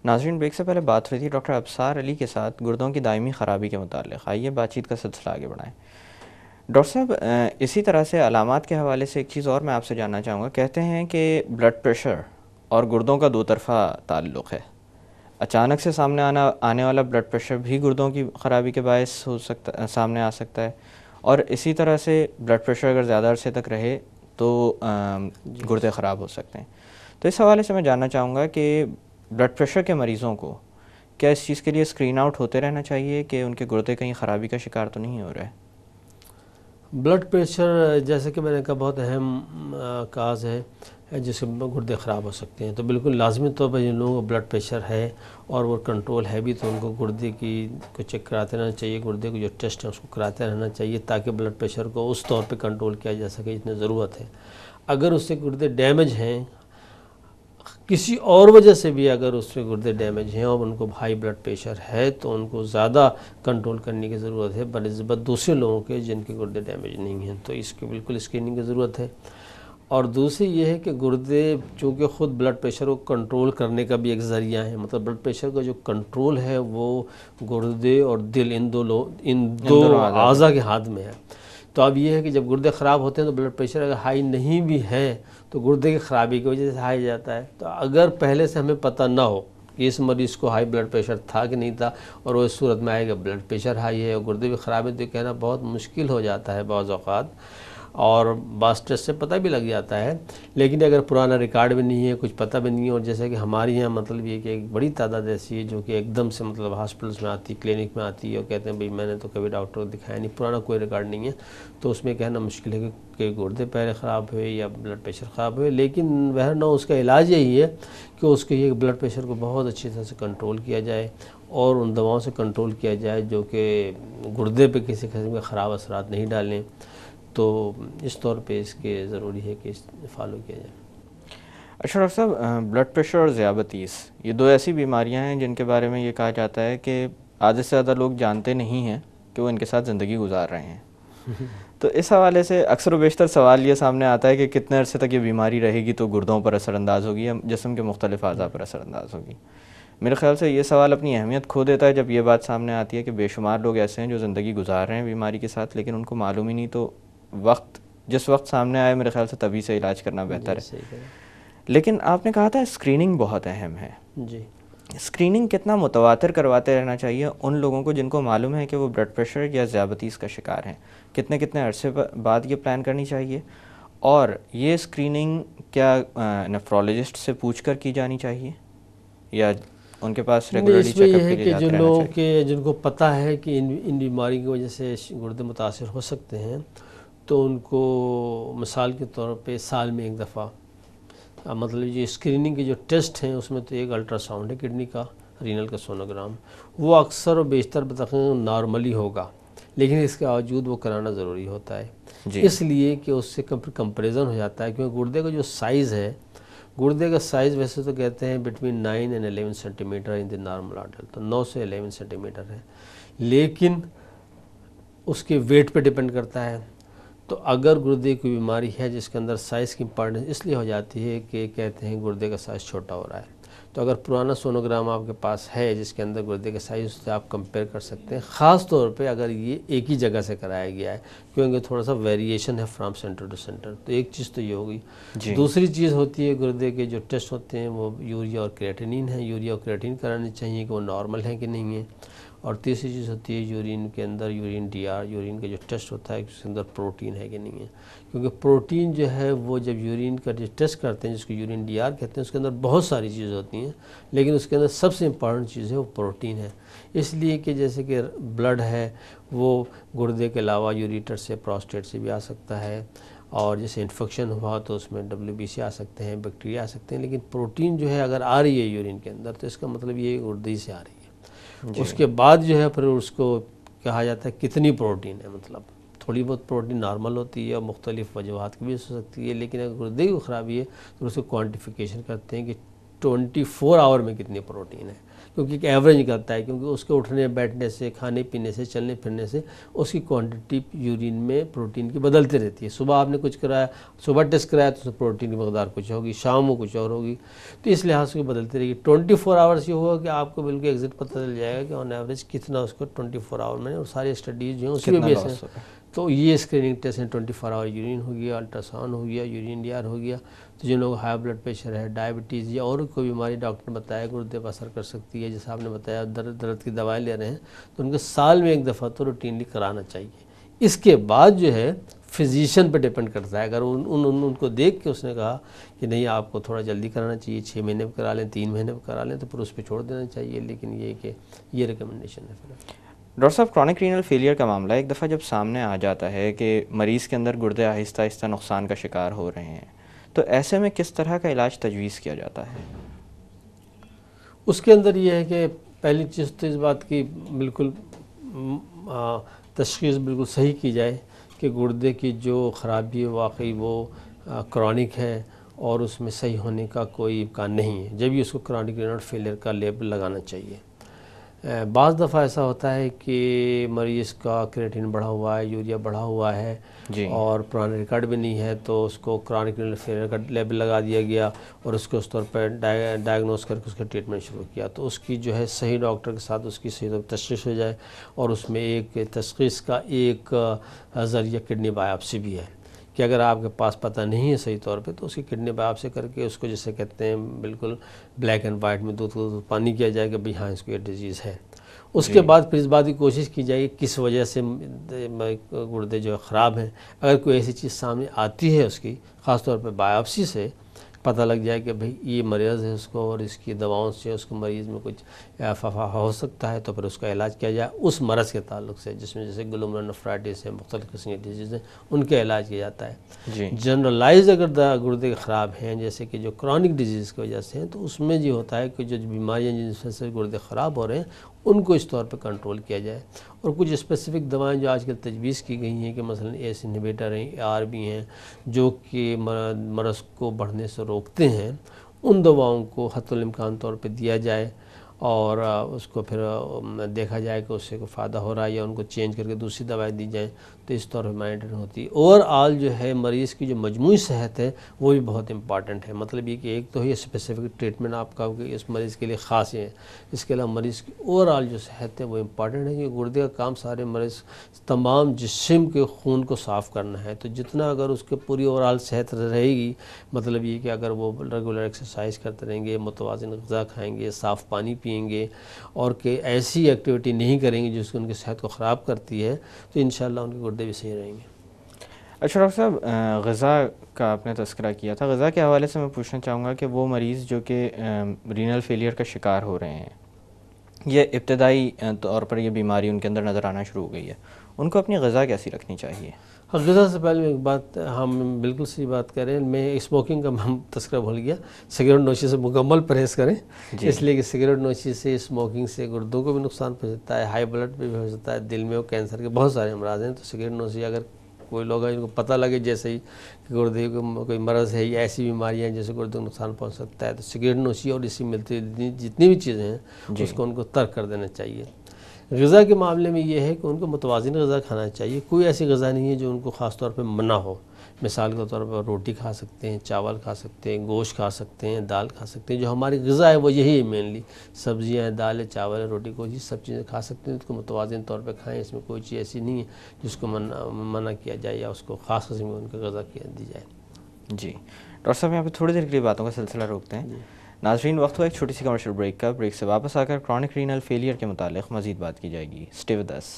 ناظرین، بریک سے پہلے بات ہوئی تھی ڈاکٹر ابصار علی کے ساتھ گردوں کی دائمی خرابی کے متعلق. آئیے بات چیت کا سلسلہ آگے بڑھائیں. ڈاکٹر صاحب، اسی طرح سے علامات کے حوالے سے ایک چیز اور میں آپ سے جاننا چاہوں گا. کہتے ہیں کہ بلڈ پریشر اور گردوں کا دو طرفہ تعلق ہے. اچانک سے سامنے آنے والا بلڈ پریشر بھی گردوں کی خرابی کے باعث سامنے آ سکتا ہے، اور اسی طرح سے بلڈ پریشر اگر زیادہ عرصے تک رہے تو گردے خراب ہو سکتے ہیں. تو اس حوالے سے میں جاننا چاہوں گا کہ بلڈ پریشر کے مریضوں کو کیا اس چیز کے لیے اسکرین آؤٹ ہوتے رہنا چاہیے کہ ان کے گردے کہیں خرابی کا شکار تو نہیں ہو رہے؟ بلڈ پریشر جیسے کہ میں نے کہا بہت اہم کاز ہے جس سے گردے خراب ہو سکتے ہیں. تو بالکل لازمی طور پر جن لوگوں کو بلڈ پریشر ہے اور وہ کنٹرول ہے بھی تو ان کو گردے کو چیک کراتے رہنا چاہیے. گردے کو جو ٹیسٹ ہے اس کو کراتے رہنا چاہیے تاکہ بلڈ پریشر کو اس طور پہ کنٹرول کیا جا سکے جتنی ضرورت ہے. اگر اس سے گردے ڈیمیج ہیں کسی اور وجہ سے بھی، اگر اس میں گردے ڈیمیج ہیں اور ان کو ہائی بلڈ پریشر ہے تو ان کو زیادہ کنٹرول کرنے کی ضرورت ہے بنسبت دوسرے لوگوں کے جن کے گردے ڈیمیج نہیں ہیں. تو اس کی بالکل اسکریننگ کی ضرورت ہے. اور دوسری یہ ہے کہ گردے چونکہ خود بلڈ پریشر کو کنٹرول کرنے کا بھی ایک ذریعہ ہے، مطلب بلڈ پریشر کا جو کنٹرول ہے وہ گردے اور دل ان دو اعضاء کے ہاتھ میں ہے. تو اب یہ ہے کہ جب گردے خراب ہوتے ہیں تو بلڈ پریشر اگر ہائی نہیں بھی ہے تو گردے کی خرابی کی وجہ سے ہائی جاتا ہے. تو اگر پہلے سے ہمیں پتہ نہ ہو کہ اس مریض کو ہائی بلڈ پریشر تھا کہ نہیں تھا اور وہ اس صورت میں آئے گا بلڈ پریشر ہائی ہے اور گردے بھی خراب ہے، تو کہنا بہت مشکل ہو جاتا ہے بعض اوقات، اور بعض ٹیسٹ سے پتہ بھی لگ جاتا ہے. لیکن اگر پرانا ریکارڈ بھی نہیں ہے، کچھ پتہ بھی نہیں ہے، اور جیسے کہ ہمارے یہاں مطلب یہ کہ ایک بڑی تعداد ایسی ہے جو کہ ایک دم سے مطلب ہاسپٹلس میں آتی، کلینک میں آتی ہے اور کہتے ہیں بھئی میں نے تو کبھی ڈاکٹر کو دکھایا نہیں، پرانا کوئی ریکارڈ نہیں ہے، تو اس میں کہنا مشکل ہے کہ گردے پہلے خراب ہوئے یا بلڈ پریشر خراب ہوئے. لیکن بہرحال اس کا علاج یہی ہے کہ اس کے یہ بلڈ پریشر کو بہت اچھی طرح سے کنٹرول کیا جائے اور ان دواؤں سے کنٹرول کیا جائے جو کہ گردے پہ کسی قسم کے خراب اثرات نہیں ڈالیں. تو اس طور پہ اس کے ضروری ہے کہ فالو کیا جائے. اچھا ڈاکٹر صاحب، بلڈ پریشر اور ذیابیطیس یہ دو ایسی بیماریاں ہیں جن کے بارے میں یہ کہا جاتا ہے کہ آدھے سے زیادہ لوگ جانتے نہیں ہیں کہ وہ ان کے ساتھ زندگی گزار رہے ہیں. تو اس حوالے سے اکثر و بیشتر سوال یہ سامنے آتا ہے کہ کتنے عرصے تک یہ بیماری رہے گی تو گردوں پر اثر انداز ہوگی یا جسم کے مختلف اعضاء پر اثر انداز ہوگی. میرے خیال سے یہ سوال اپنی اہمیت کھو دیتا ہے جب یہ بات سامنے آتی ہے کہ بے شمار لوگ ایسے ہیں جو زندگی گزار رہے ہیں بیماری کے ساتھ لیکن ان کو معلوم ہی نہیں. تو جس وقت سامنے آئے میرے خیال سے تبھی سے علاج کرنا بہتر ہے. لیکن آپ نے کہا تھا اسکریننگ بہت اہم ہے. جی، اسکریننگ کتنا متواتر کرواتے رہنا چاہیے ان لوگوں کو جن کو معلوم ہے کہ وہ بلڈ پریشر یا ذیابیطیس کا شکار ہیں؟ کتنے عرصے بعد یہ پلان کرنی چاہیے؟ اور یہ اسکریننگ کیا نیفرولوجسٹ سے پوچھ کر کی جانی چاہیے یا ان کے پاس ریگولرلی چیک اپ کے لیے جاتے رہنا چاہیے؟ جو لوگ جن کو پتہ ہے کہ ان بیماری کی وجہ سے گردے متاثر ہو سکتے ہیں تو ان کو مثال کے طور پہ سال میں ایک دفعہ مطلب یہ اسکریننگ کے جو ٹیسٹ ہیں اس میں تو ایک الٹرا ساؤنڈ ہے کڈنی کا، رینل کا سونوگرام، وہ اکثر و بیشتر تقریباً نارملی ہوگا لیکن اس کے باوجود وہ کرانا ضروری ہوتا ہے. اس لیے کہ اس سے کمپیریزن ہو جاتا ہے کیونکہ گردے کا جو سائز ہے، گردے کا سائز ویسے تو کہتے ہیں between 9 and 11 centimetre in the normal adult, تو 9 سے 11 سینٹی میٹر ہے، لیکن اس کے ویٹ پہ ڈیپینڈ کرتا ہے. تو اگر گردے کی بیماری ہے جس کے اندر سائز کی امپارٹنس اس لیے ہو جاتی ہے کہ کہتے ہیں گردے کا سائز چھوٹا ہو رہا ہے، تو اگر پرانا سونوگرام آپ کے پاس ہے جس کے اندر گردے کے سائز سے آپ کمپیئر کر سکتے ہیں، خاص طور پہ اگر یہ ایک ہی جگہ سے کرایا گیا ہے کیونکہ تھوڑا سا ویریشن ہے فرام سینٹر ٹو سینٹر. تو ایک چیز تو یہ ہوگی. دوسری چیز ہوتی ہے گردے کے جو ٹیسٹ ہوتے ہیں وہ یوریا اور کریٹینین ہے، یوریا اور کریٹین کرانے چاہیے کہ وہ نارمل ہیں کہ نہیں ہیں. اور تیسری چیز ہوتی ہے یورین کے اندر یورین ڈی آر، یورین کا جو ٹیسٹ ہوتا ہے اس کے اندر پروٹین ہے کہ نہیں ہے، کیونکہ پروٹین جو ہے وہ جب یورین کا جو ٹیسٹ کرتے ہیں جس کو یورین ڈی آر کہتے ہیں اس کے اندر بہت ساری چیزیں ہوتی ہیں لیکن اس کے اندر سب سے امپارٹنٹ چیز ہے وہ پروٹین ہے. اس لیے کہ جیسے کہ بلڈ ہے وہ گردے کے علاوہ یوریٹر سے، پراسٹیٹ سے بھی آ سکتا ہے، اور جیسے انفیکشن ہوا تو اس میں WBC آ سکتے ہیں، بیکٹیریا آ سکتے ہیں، لیکن پروٹین جو ہے اگر آ رہی ہے یورین کے اندر تو اس کا مطلب یہ گردے سے آ رہی ہے. اس کے بعد جو ہے پھر اس کو کہا جاتا ہے کتنی پروٹین ہے، مطلب تھوڑی بہت پروٹین نارمل ہوتی ہے اور مختلف وجوہات کی بھی ہو سکتی ہے، لیکن اگر گردے کی خرابی ہے تو اس کو کوانٹیفیکیشن کرتے ہیں کہ 24 آور میں کتنی پروٹین ہے، کیونکہ ایک ایوریج نکلتا ہے، کیونکہ اس کے اٹھنے بیٹھنے سے، کھانے پینے سے، چلنے پھرنے سے اس کی کوانٹٹی یورین میں پروٹین کی بدلتی رہتی ہے۔ صبح آپ نے کچھ کرایا، صبح ٹیسٹ کرایا تو اس میں پروٹین کی مقدار کچھ ہوگی، شام کو کچھ اور ہوگی، تو اس لحاظ سے بدلتی رہے گی۔ 24 آورس یہ ہوگا کہ آپ کو بالکل ایگزیکٹ پتہ چل جائے گا کہ آن ایوریج کتنا اس کو 24 آور میں، اور ساری اسٹڈیز جو ہیں اس میں بیس ہیں۔ تو یہ اسکریننگ ٹیسٹ ہیں، 24 آور یورین ہو گیا، الٹرا ساؤنڈ ہو گیا، یورین ڈی آر ہو گیا۔ تو جن لوگ ہائی بلڈ پریشر ہے، ڈائبٹیز یا اور کوئی بیماری ڈاکٹر نے بتایا گردے پر اثر کر سکتی ہے، جیسے آپ نے بتایا درد کی دوائیں لے رہے ہیں، تو ان کو سال میں ایک دفعہ تو روٹینلی کرانا چاہیے۔ اس کے بعد جو ہے فزیشین پہ ڈیپینڈ کرتا ہے، اگر ان کو دیکھ کے اس نے کہا کہ نہیں آپ کو تھوڑا جلدی کرانا چاہیے، 6 مہینے میں کرا لیں، 3 مہینے میں کرا لیں، تو پھر اس پہ چھوڑ دینا چاہیے، لیکن یہ کہ یہ ریکمنڈیشن ہے۔ ڈاکٹر صاحب، کرونک رینل فیلئر کا معاملہ ایک دفعہ جب سامنے آ جاتا ہے کہ مریض کے اندر گردے آہستہ آہستہ نقصان کا شکار ہو رہے ہیں، تو ایسے میں کس طرح کا علاج تجویز کیا جاتا ہے؟ اس کے اندر یہ ہے کہ پہلی چیز تو اس بات کی بالکل تشخیص بالکل صحیح کی جائے کہ گردے کی جو خرابی ہے واقعی وہ کرونک ہے اور اس میں صحیح ہونے کا کوئی امکان نہیں ہے، جب ہی اس کو کرونک رینل فیلئر کا لیبل لگانا چاہیے۔ بعض دفعہ ایسا ہوتا ہے کہ مریض کا کریٹین بڑھا ہوا ہے، یوریا بڑھا ہوا ہے اور پرانا ریکارڈ بھی نہیں ہے، تو اس کو کرونک رینل فیلئر کا لیبل لگا دیا گیا اور اس کو اس طور پر ڈائگنوز کر کے اس کا ٹریٹمنٹ شروع کیا، تو اس کی جو ہے صحیح ڈاکٹر کے ساتھ اس کی صحیح طور پر تشخیص ہو جائے، اور اس میں ایک تشخیص کا ایک ذریعہ کڈنی بایوپسی بھی ہے کہ اگر آپ کے پاس پتہ نہیں ہے صحیح طور پہ تو اس کی کڈنی بایوپسی کر کے اس کو جسے کہتے ہیں بالکل بلیک اینڈ وائٹ میں دودھ پانی کیا جائے کہ بھئی ہاں اس کو یہ ڈیزیز ہے۔ اس کے بعد پھر اس بات کی کوشش کی جائے کس وجہ سے گردے جو خراب ہیں، اگر کوئی ایسی چیز سامنے آتی ہے اس کی، خاص طور پہ بایوپسی سے پتہ لگ جائے کہ بھئی یہ مرض ہے اس کو اور اس کی دواؤں سے اس کو مریض میں کچھ ففا ہو سکتا ہے، تو پھر اس کا علاج کیا جائے اس مرض کے تعلق سے، جس میں جیسے گلومیرولونیفرائٹس ہے، مختلف قسم کی ڈیزیز ہیں، ان کا علاج کیا جاتا ہے۔ جنرلائز اگر گردے خراب ہیں جیسے کہ جو کرونک ڈیزیز کی وجہ سے ہیں، تو اس میں یہ ہوتا ہے کہ جو بیماریاں جن سے گردے خراب ہو رہے ہیں ان کو اس طور پہ کنٹرول کیا جائے، اور کچھ اسپیسیفک دوائیں جو آج کل تجویز کی گئی ہیں کہ مثلا ایس انہیبیٹر ہیں، AR بھی ہیں، جو کہ مرض کو بڑھنے سے روکتے ہیں، ان دواؤں کو حتی الامکان طور پہ دیا جائے، اور اس کو پھر دیکھا جائے کہ اس سے کوئی فائدہ ہو رہا ہے یا ان کو چینج کر کے دوسری دوائیں دی جائیں، تو اس طور پہ مانیٹرنگ ہوتی ہے۔ اوور آل جو ہے مریض کی جو مجموعی صحت ہے وہ بھی بہت امپارٹنٹ ہے، مطلب یہ کہ ایک تو یہ اسپیسیفک ٹریٹمنٹ آپ کا کہ اس مریض کے لیے خاص ہے، اس کے علاوہ مریض کی اوور آل جو صحت ہے وہ امپارٹنٹ ہے، کہ گردے کا کام سارے مریض تمام جسم کے خون کو صاف کرنا ہے، تو جتنا اگر اس کے پوری اوور آل صحت رہے گی، مطلب یہ کہ اگر وہ ریگولر ایکسرسائز کرتے رہیں گے، متوازن غذا کھائیں گے، صاف پانی پئیں گے، اور کہ ایسی ایکٹیویٹی نہیں کریں گے جس کو ان کی صحت کو خراب کرتی ہے، تو انشاءاللہ ان کے گردے بھی صحیح رہیں گے۔ اچھا ڈاکٹر صاحب، غذا کا آپ نے تذکرہ کیا تھا، غذا کے حوالے سے میں پوچھنا چاہوں گا کہ وہ مریض جو کہ رینل فیلئر کا شکار ہو رہے ہیں، یہ ابتدائی طور پر یہ بیماری ان کے اندر نظر آنا شروع ہو گئی ہے، ان کو اپنی غذا کیسی رکھنی چاہیے؟ غذا سے پہلے ایک بات، ہم بالکل صحیح بات کر رہے ہیں، میں اسموکنگ کا تذکرہ بھول گیا، سگریٹ نوشی سے مکمل پرہیز کریں، اس لیے کہ سگریٹ نوشی سے، اسموکنگ سے گردوں کو بھی نقصان پہنچتا ہے، ہائی بلڈ پہ بھی ہو سکتا ہے، دل میں کینسر کے بہت سارے امراض ہیں، تو سگریٹ نوشی اگر کوئی لوگ ہیں جن کو پتہ لگے جیسے ہی کہ گردے کو کوئی مرض ہے یا ایسی بیماریاں ہیں جیسے گردے کو نقصان پہنچ سکتا ہے، تو سگریٹ نوشی اور اسی ملتی جتنی بھی چیزیں ہیں اس کو ان کو ترک کر دینا چاہیے۔ غذا کے معاملے میں یہ ہے کہ ان کو متوازن غذا کھانا چاہیے، کوئی ایسی غذا نہیں ہے جو ان کو خاص طور پہ منع ہو، مثال کے طور پر روٹی کھا سکتے ہیں، چاول کھا سکتے ہیں، گوشت کھا سکتے ہیں، دال کھا سکتے ہیں، جو ہماری غذا ہے وہ یہی ہے مینلی، سبزیاں ہیں، دال ہے، چاول ہے، روٹی کو یہ سب چیزیں کھا سکتے ہیں، اس کو متوازن طور پہ کھائیں، اس میں کوئی چیز ایسی نہیں ہے جس کو منع کیا جائے یا اس کو خاص قسم میں ان کی غذا دی جائے۔ جی ڈاکٹر صاحب، یہاں پہ تھوڑی دیر کے لیے باتوں کا سلسلہ روکتے ہیں۔ ناظرین، وقت ہوا ایک چھوٹی سی کمرشل بریک کا، بریک سے واپس آ کر کرونک رینل فیلئر کے متعلق مزید بات کی جائے گی، اسٹے ود اس۔